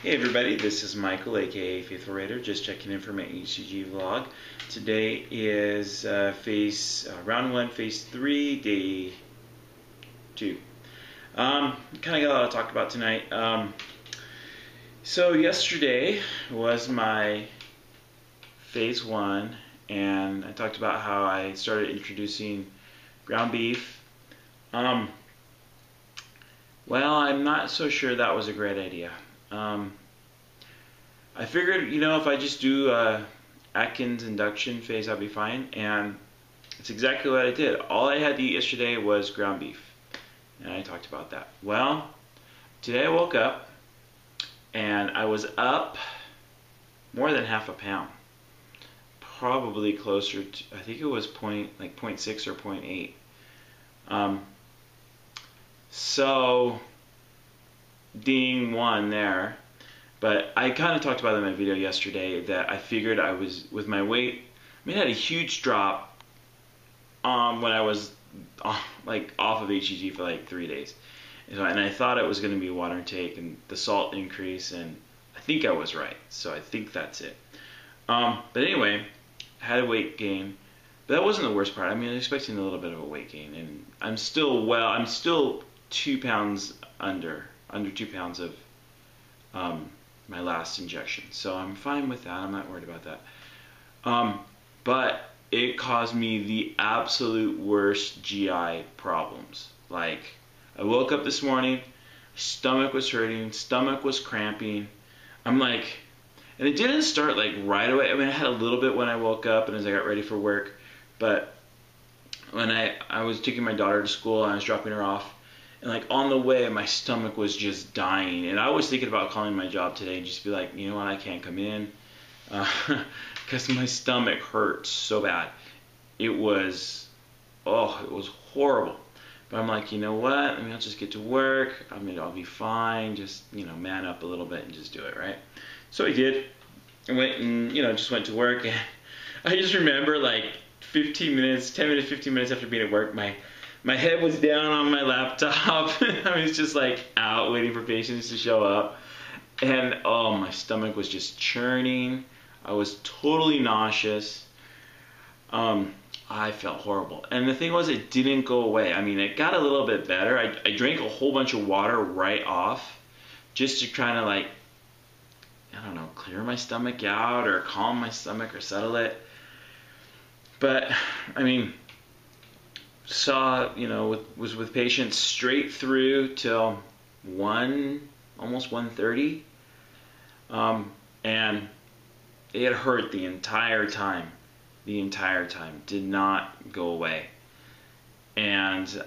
Hey everybody, this is Michael, aka Faithful Raider, just checking in for my HCG vlog. Today is round 1, phase 3, day 2. Kind of got a lot to talk about tonight. So yesterday was my phase 1, and I talked about how I started introducing ground beef. Well, I'm not so sure that was a great idea. I figured, if I just do Atkins induction phase, I'll be fine, and it's exactly what I did. All I had to eat yesterday was ground beef, and I talked about that. Well, today I woke up, and I was up more than half a pound, probably closer to, I think it was 0.6 or 0.8. So, ding one there. But I kind of talked about in my video yesterday that I figured I was, with my weight, I had a huge drop when I was off of HCG for like 3 days. And I thought it was going to be water intake and the salt increase, and I think I was right. So I think that's it. But anyway, I had a weight gain. But that wasn't the worst part. I was expecting a little bit of a weight gain, and I'm still 2 pounds under 2 pounds of my last injection. So I'm fine with that. I'm not worried about that. But it caused me the absolute worst GI problems. Like, I woke up this morning, stomach was hurting, stomach was cramping. And it didn't start right away. I had a little bit when I woke up and as I got ready for work. But when I was taking my daughter to school and I was dropping her off, and on the way, my stomach was just dying. And I was thinking about calling my job today and just be like, you know what, I can't come in. Because my stomach hurt so bad. It was horrible. But I'm like, you know what, I'll just get to work. I'll be fine. Just, man up a little bit and just do it, right? So I did. I went and, just went to work. And I just remember 15 minutes after being at work, my head was down on my laptop. I was just out waiting for patients to show up. And my stomach was just churning. I was totally nauseous. I felt horrible. And the thing was, it didn't go away. It got a little bit better. I drank a whole bunch of water right off just to kind of I don't know, clear my stomach out or calm my stomach or settle it. But, was with patients straight through till almost 1:30, and it hurt the entire time. Did not go away. And it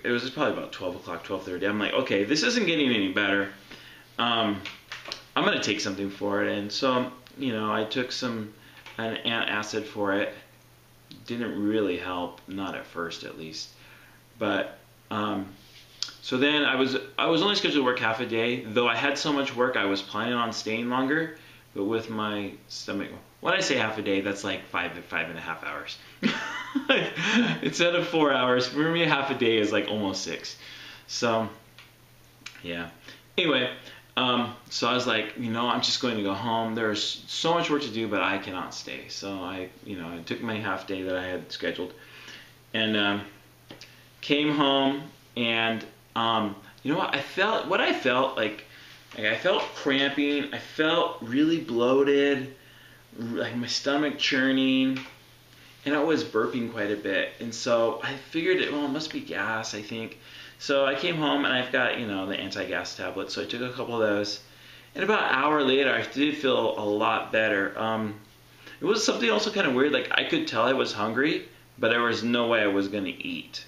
was probably about 12 o'clock, 12:30. I'm like, okay, this isn't getting any better. I'm gonna take something for it. And so, I took an antacid for it. Didn't really help, not at first at least. But so then I was only scheduled to work half a day, though I had so much work I was planning on staying longer. But with my stomach, when I say half a day, that's 5.5 hours. Instead of 4 hours, for me half a day is almost 6. So yeah. Anyway, so I was like, I'm just going to go home. There's so much work to do, but I cannot stay. So I took my half day that I had scheduled, and came home, and I felt I felt cramping. I felt really bloated, my stomach churning, and I was burping quite a bit. And so I figured, it must be gas, I think. So I came home, and I've got, the anti-gas tablets. So I took a couple of those. And about an hour later, I did feel a lot better. It was something also kind of weird. I could tell I was hungry, but there was no way I was going to eat.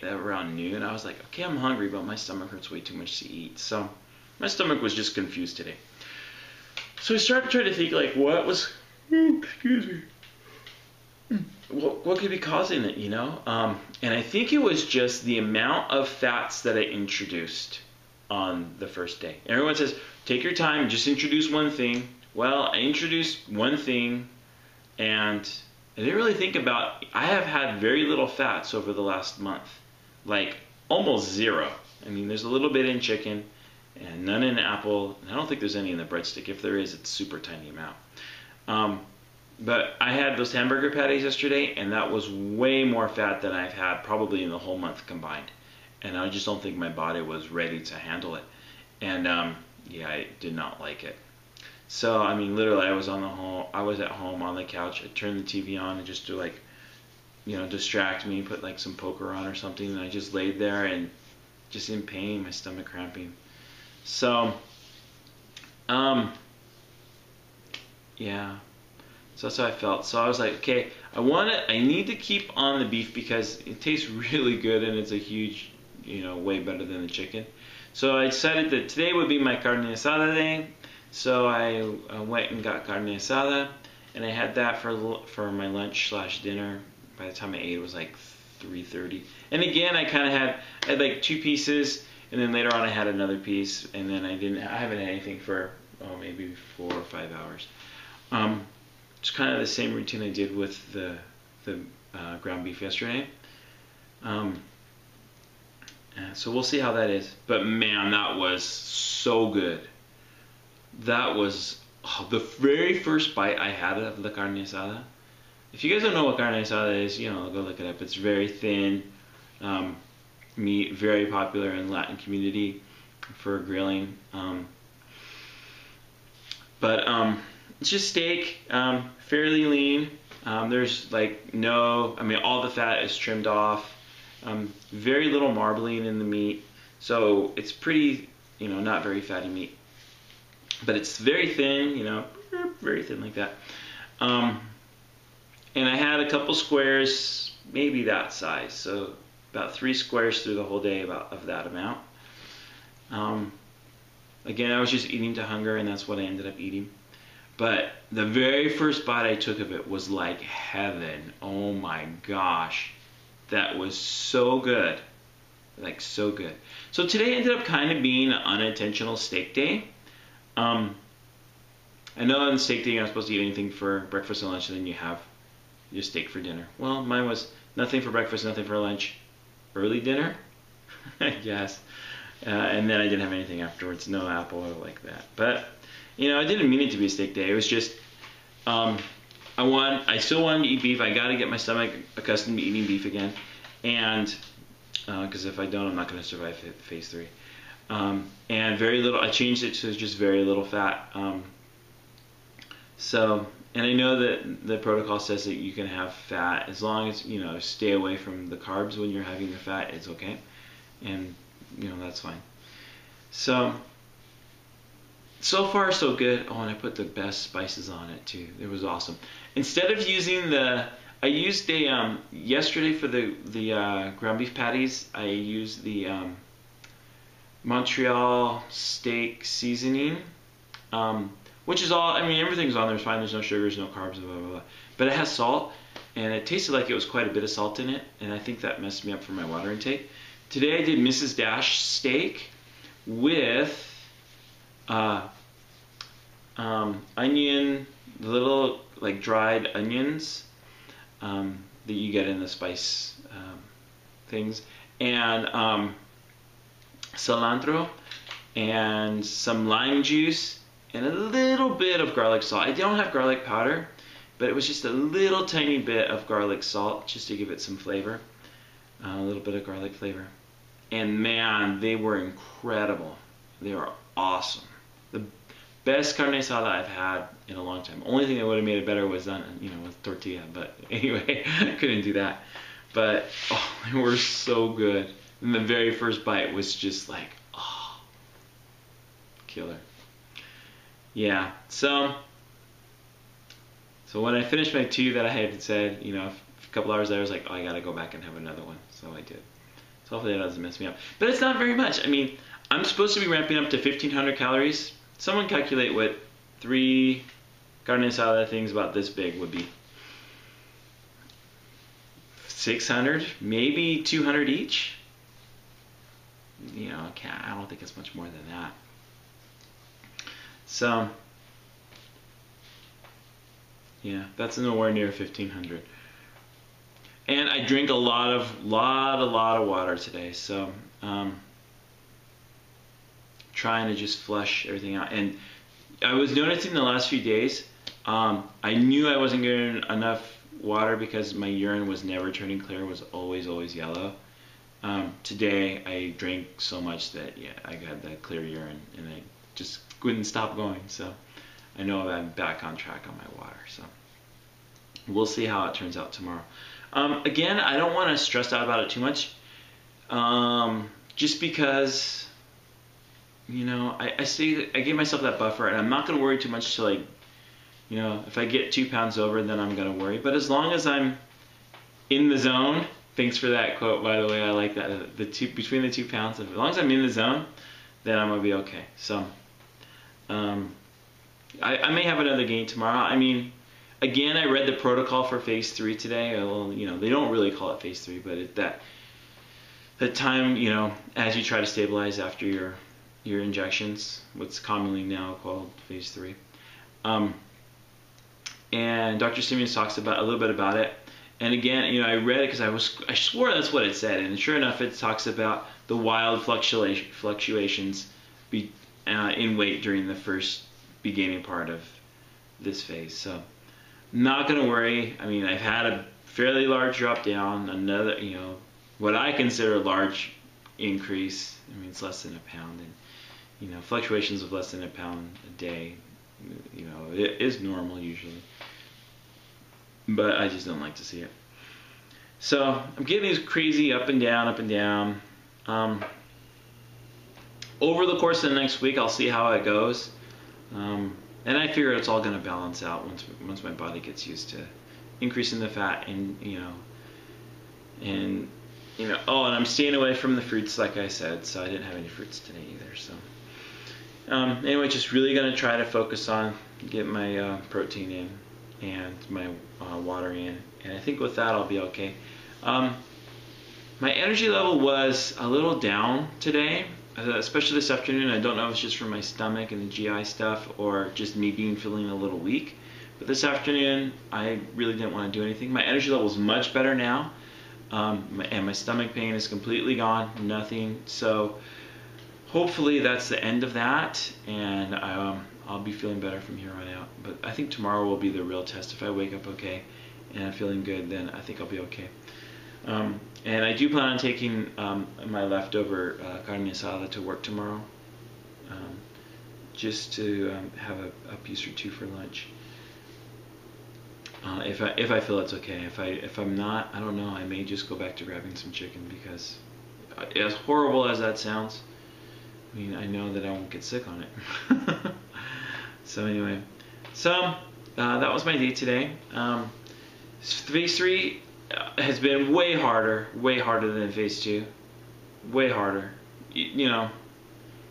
Around noon, I was like, okay, I'm hungry, but my stomach hurts way too much to eat. So my stomach was just confused today. So I started trying to think, what could be causing it, And I think it was just the amount of fats that I introduced on the first day. Everyone says, take your time and just introduce one thing. Well, I introduced one thing, and I didn't really think about, I have had very little fats over the last month. Almost zero. I mean, there's a little bit in chicken and none in apple. And I don't think there's any in the breadstick. If there is, it's a super tiny amount. But I had those hamburger patties yesterday, and that was way more fat than I've had probably in the whole month combined. And I just don't think my body was ready to handle it. And yeah, I did not like it. So I mean, literally, I was at home on the couch. I turned the TV on and just to like, distract me, put like some poker on or something, and I just laid there and just in pain, my stomach cramping. So, yeah. So that's how I felt. So I was like, okay, I need to keep on the beef because it tastes really good and it's a huge, way better than the chicken. So I decided that today would be my carne asada day. So I went and got carne asada, and I had that for my lunch / dinner. By the time I ate, it was like 3:30. And again, I had like 2 pieces, and then later on I had another piece, and then I haven't had anything for maybe 4 or 5 hours. It's kind of the same routine I did with the ground beef yesterday. So we'll see how that is. But man, that was so good. That was the very first bite I had of the carne asada. If you guys don't know what carne asada is, go look it up. It's very thin meat, very popular in the Latin community for grilling. But it's just steak, fairly lean. There's like all the fat is trimmed off. Very little marbling in the meat. So it's pretty, not very fatty meat. But it's very thin, very thin like that. And I had a couple squares, maybe that size. So about 3 squares through the whole day of that amount. Again, I was just eating to hunger, and that's what I ended up eating. But the very first bite I took of it was like heaven. Oh my gosh. That was so good. Like so good. So today ended up kind of being an unintentional steak day. I know on steak day you're not supposed to eat anything for breakfast and lunch, and then you have your steak for dinner. Well, mine was nothing for breakfast, nothing for lunch, early dinner, I guess. And then I didn't have anything afterwards, no apple or like that. But I didn't mean it to be a steak day. It was just I still wanted to eat beef. I got to get my stomach accustomed to eating beef again, and because if I don't, I'm not going to survive phase 3. And very little. I changed it to just very little fat. And I know that the protocol says that you can have fat as long as stay away from the carbs when you're having the fat. It's okay, and that's fine. So far so good. Oh, and I put the best spices on it too. It was awesome. Instead of using I used yesterday for the ground beef patties. I used the Montreal steak seasoning, which is all. I mean, everything's on there. It's fine. There's no sugars, no carbs, blah blah blah. But it has salt, and it tasted like it was quite a bit of salt in it, and I think that messed me up for my water intake. Today I did Mrs. Dash steak with onion, little like dried onions that you get in the spice things, and cilantro, and some lime juice, and a little bit of garlic salt. I don't have garlic powder, but it was just a little tiny bit of garlic salt just to give it some flavor, a little bit of garlic flavor. And man, they were incredible. They were awesome. The best carne asada I've had in a long time. Only thing that would have made it better was done, with tortilla. But anyway, I couldn't do that. But they were so good. And the very first bite was just like, killer. Yeah. So when I finished my 2 that I had said, a couple hours later, I was like, I gotta go back and have another one. So I did. So hopefully that doesn't mess me up. But it's not very much. I mean, I'm supposed to be ramping up to 1,500 calories. Someone calculate what 3 carne asada things about this big would be. 600, maybe 200 each. I don't think it's much more than that. So, yeah, that's nowhere near 1,500. And I drink a lot of water today. So, trying to just flush everything out. And I was noticing the last few days, I knew I wasn't getting enough water because my urine was never turning clear, it was always yellow. Today I drank so much that I got that clear urine and I just couldn't stop going. So I know I'm back on track on my water. So we'll see how it turns out tomorrow. Again, I don't want to stress out about it too much. Just because, I give myself that buffer, and I'm not going to worry too much till if I get 2 pounds over, then I'm going to worry. But as long as I'm in the zone, thanks for that quote, by the way, I like that, between the 2 pounds, as long as I'm in the zone, then I'm going to be okay. So, I may have another gain tomorrow. I mean, again, I read the protocol for phase 3 today. Well, they don't really call it phase 3, but that time, as you try to stabilize after your injections, what's commonly now called phase 3. And Dr. Simmons talks about a little bit about it. And again, I read it because I swore that's what it said, and sure enough, it talks about the wild fluctuations in weight during the first beginning part of this phase. So, not gonna worry. I mean, I've had a fairly large drop down, another, what I consider a large increase. I mean, it's less than a pound, and fluctuations of less than a pound a day, it is normal usually. But I just don't like to see it. So I'm getting these crazy up and down, up and down. Over the course of the next week, I'll see how it goes. And I figure it's all going to balance out once my body gets used to increasing the fat and and I'm staying away from the fruits, like I said, so I didn't have any fruits today either. So anyway, just really going to try to focus on get my protein in and my water in, and I think with that I'll be okay. My energy level was a little down today, especially this afternoon. I don't know if it's just from my stomach and the GI stuff or just me feeling a little weak, but this afternoon I really didn't want to do anything. My energy level is much better now, and my stomach pain is completely gone, nothing. So hopefully that's the end of that, and I'll be feeling better from here on out. But I think tomorrow will be the real test. If I wake up okay and I'm feeling good, then I think I'll be okay. And I do plan on taking my leftover carne asada to work tomorrow, just to have a piece or two for lunch. If I feel it's okay. If I'm not, I don't know. I may just go back to grabbing some chicken, because as horrible as that sounds, I mean, I know that I won't get sick on it. So anyway, that was my day today. Phase 3 has been way harder than phase 2, way harder.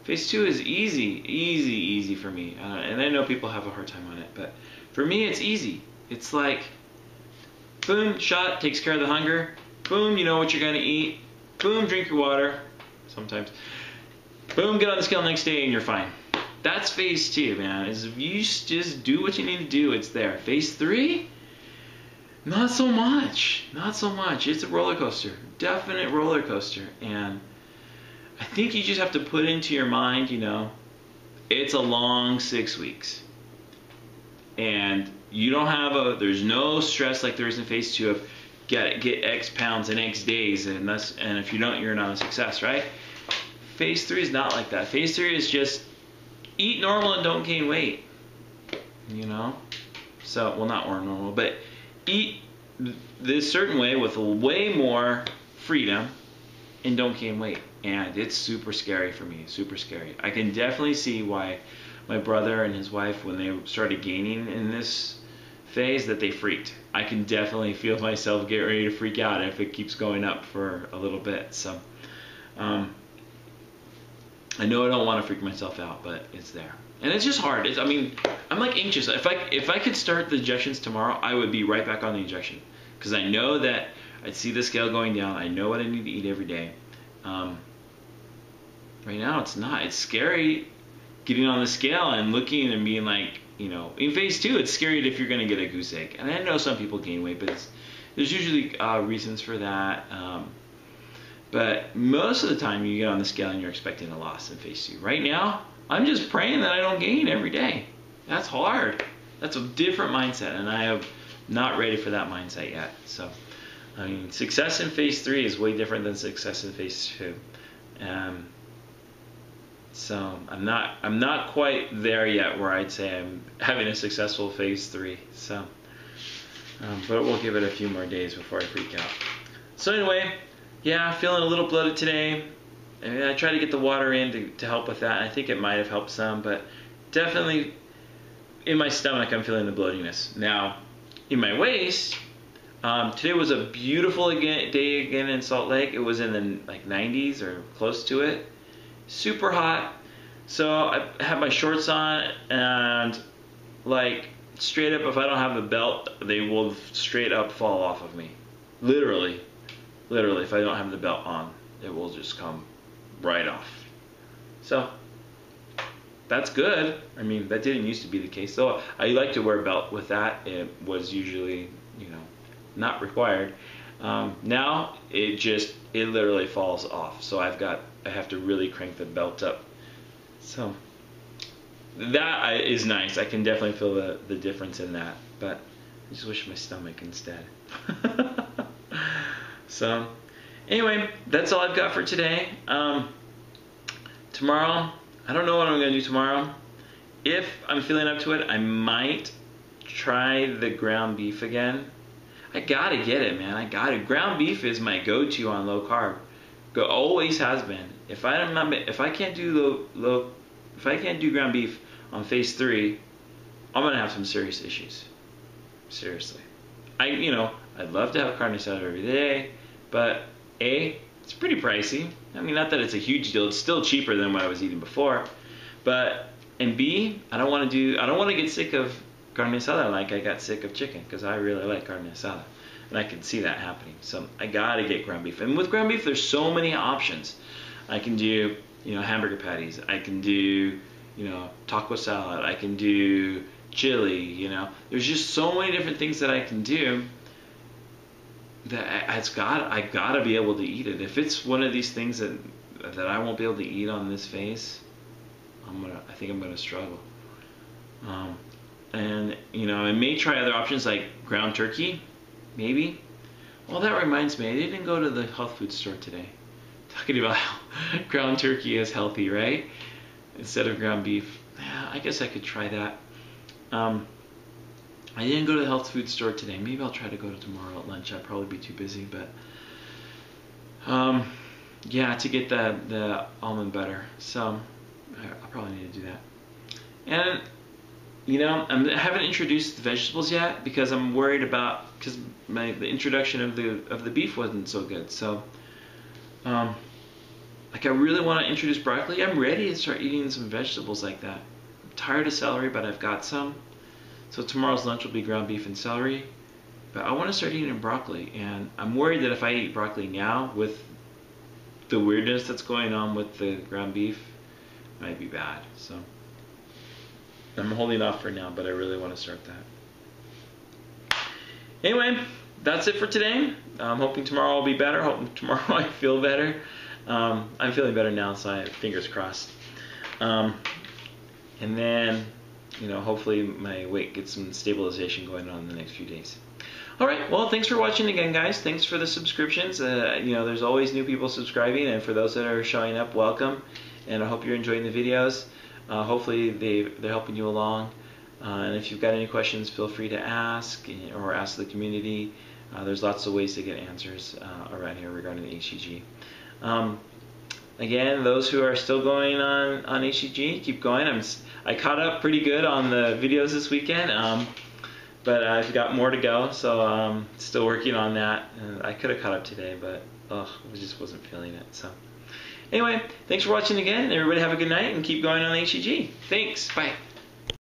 Phase 2 is easy for me, and I know people have a hard time on it, but for me it's easy. It's like, boom, shot, takes care of the hunger, boom, you know what you're gonna eat, boom, drink your water, sometimes, boom, get on the scale next day and you're fine. That's phase 2, man. Is if you just do what you need to do, it's there. Phase 3, not so much. It's a roller coaster, definite roller coaster. And I think you just have to put into your mind, it's a long 6 weeks. And you don't have there's no stress like there is in phase 2 of get X pounds in X days, and if you don't, you're not a success, right? Phase 3 is not like that. Phase 3 is just eat normal and don't gain weight, So, well, not normal, but eat this certain way with way more freedom and don't gain weight. And it's super scary for me, super scary. I can definitely see why my brother and his wife, when they started gaining in this phase, that they freaked. I can definitely feel myself get ready to freak out if it keeps going up for a little bit. So, I know I don't want to freak myself out, but it's there. And it's just hard. I'm like anxious. If I could start the injections tomorrow, I would be right back on the injection. Because I know that I'd see the scale going down. I know what I need to eat every day. Right now it's not. It's scary getting on the scale and looking and being like, in phase 2, it's scary if you're going to get a goose egg. And I know some people gain weight, but there's usually reasons for that. But most of the time you get on the scale and you're expecting a loss in phase 2. Right now, I'm just praying that I don't gain every day. That's hard. That's a different mindset, and I am not ready for that mindset yet. So, I mean, success in phase 3 is way different than success in phase 2. So I'm not quite there yet where I'd say I'm having a successful phase 3. So, but we'll give it a few more days before I freak out. So anyway, yeah, feeling a little bloated today. I tried to get the water in to help with that. I think it might have helped some, but definitely in my stomach I'm feeling the bloatiness. Now, in my waist, today was a beautiful day again in Salt Lake. It was in the 90s or close to it. Super hot. So I have my shorts on, and like straight up, if I don't have the belt, they will straight up fall off of me. Literally, if I don't have the belt on, it will just come right off. So that's good. I mean, that didn't used to be the case, though. I like to wear a belt with that. It was usually, not required. Now it literally falls off. So I have to really crank the belt up. So that is nice. I can definitely feel the difference in that. But I just wish my stomach instead. So anyway, that's all I've got for today. Tomorrow, I don't know what I'm going to do tomorrow. If I'm feeling up to it, I might try the ground beef again. I gotta get it, man. I got it. Ground beef is my go-to on low carb. Always has been. If I can't do ground beef on phase 3, I'm gonna have some serious issues. Seriously. I'd love to have carne asada every day, but A, it's pretty pricey. I mean, not that it's a huge deal. It's still cheaper than what I was eating before. And B, I don't want to get sick of carne asada like I got sick of chicken, because I really like carne asada. And I can see that happening. So I gotta get ground beef. And with ground beef, there's so many options. I can do, hamburger patties. I can do, taco salad. I can do chili, There's just so many different things that I can do that I gotta be able to eat it. If it's one of these things that I won't be able to eat on this phase, I think I'm gonna struggle. And I may try other options like ground turkey, maybe. Well, that reminds me, I didn't go to the health food store today. Talking about how ground turkey is healthy, right? Instead of ground beef. Yeah, I guess I could try that. I didn't go to the health food store today. Maybe I'll try to go to tomorrow at lunch. I'll probably be too busy, but yeah, to get the almond butter. So I'll probably need to do that. And I haven't introduced the vegetables yet because I'm worried about the introduction of the beef wasn't so good. So I really want to introduce broccoli. I'm ready to start eating some vegetables like that. I'm tired of celery, but I've got some. So tomorrow's lunch will be ground beef and celery. But I want to start eating broccoli, and I'm worried that if I eat broccoli now with the weirdness that's going on with the ground beef, it might be bad. So I'm holding off for now, but I really want to start that. Anyway, that's it for today. I'm hoping tomorrow will be better. Hoping tomorrow I feel better. I'm feeling better now, so fingers crossed. And then, hopefully my weight gets some stabilization going on in the next few days. All right, well, thanks for watching again, guys. Thanks for the subscriptions. There's always new people subscribing, and for those that are showing up, welcome. And I hope you're enjoying the videos. Hopefully they're helping you along. And if you've got any questions, feel free to ask or ask the community. There's lots of ways to get answers around here regarding the HCG. Again, those who are still going on HCG, keep going. I caught up pretty good on the videos this weekend, but I've got more to go, so still working on that. I could have caught up today, but I just wasn't feeling it. So anyway, thanks for watching again. Everybody have a good night and keep going on HCG. Thanks. Bye.